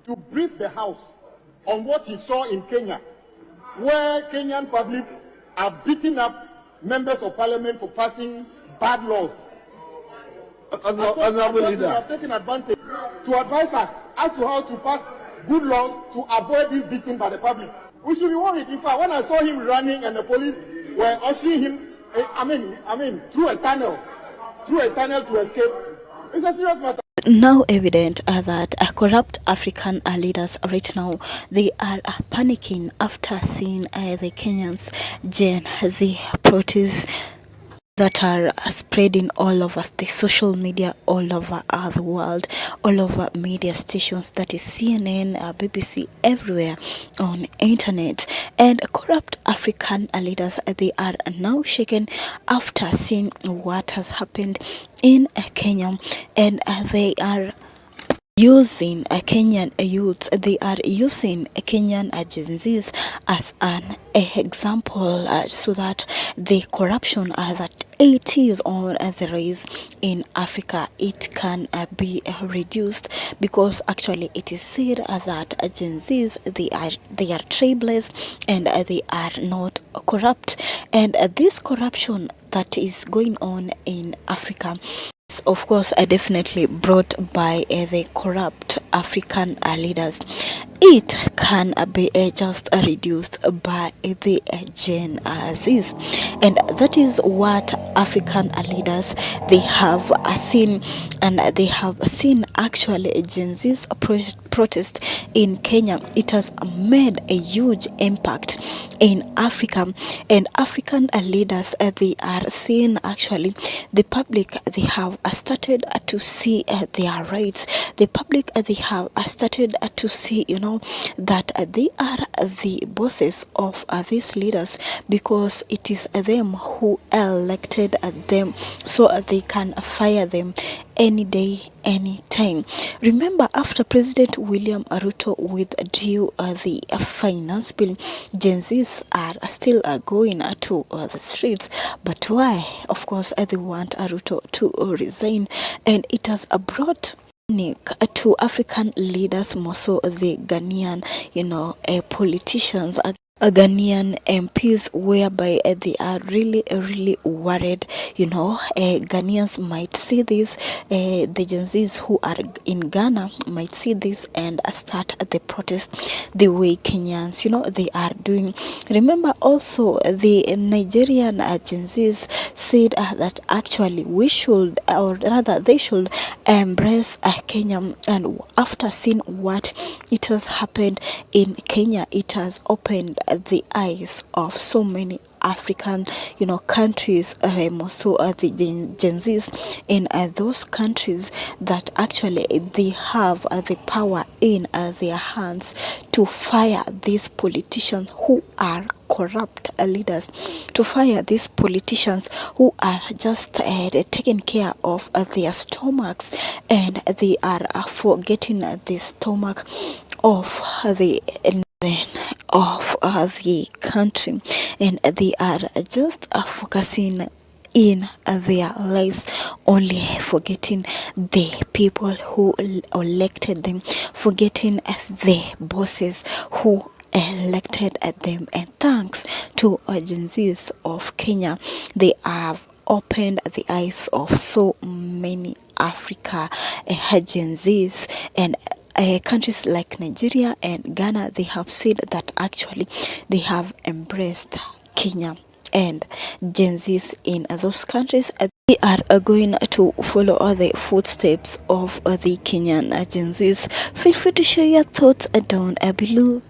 to brief the House on what he saw in Kenya, where Kenyan public are beating up members of parliament for passing bad laws. Honorable Leader, they have taken advantage to advise us as to how to pass good laws to avoid being beaten by the public. We should be worried. In fact, when I saw him running and the police were ushering him, through a tunnel to escape, it's a serious matter. Now evident that corrupt African leaders right now, they are panicking after seeing the Kenyans Gen Z protests that are spreading all over the social media, all over the world, all over media stations, that is CNN, BBC, everywhere on internet. And corrupt African leaders, they are now shaken after seeing what has happened in Kenya, and they are using Kenyan youths, they are using Kenyan agencies as an example so that the corruption that it is on the rise in Africa, it can be reduced, because actually it is said that agencies, they are traceless and they are not corrupt. And this corruption that is going on in Africa, of course, are definitely brought by the corrupt African leaders. It can be just reduced by the Gen Zs, and that is what African leaders, they have seen, and they have seen actually Gen Z's protest in Kenya. It has made a huge impact in Africa, and African leaders, they are seeing actually the public, they have started to see their rights. The public, they have started to see, that they are the bosses of these leaders, because it is them who elected them, so they can fire them any day, any time. Remember, after President William Ruto withdrew the finance bill, Gen Zs are still going to the streets. But why? Of course, they want Ruto to resign, and it has brought to African leaders, more so the Ghanaian, politicians, Ghanaian MPs, whereby they are really worried. Ghanaians might see this, the Gen Zs who are in Ghana might see this and start the protest the way Kenyans, they are doing. Remember also the Nigerian Gen Zs said that actually we should, or rather they should embrace Kenya, and after seeing what it has happened in Kenya, it has opened the eyes of so many African, countries, also the Gen Zs in those countries, that actually they have the power in their hands to fire these politicians who are corrupt leaders, to fire these politicians who are just taking care of their stomachs, and they are forgetting the stomach of the country, and they are just focusing in their lives, only forgetting the people who elected them, forgetting the bosses who elected them. And thanks to agencies of Kenya, they have opened the eyes of so many Africa agencies, and countries like Nigeria and Ghana, they have said that actually they have embraced Kenya, and Gen Zs in those countries, they are going to follow the footsteps of the Kenyan Gen Zs. Feel free to share your thoughts down below.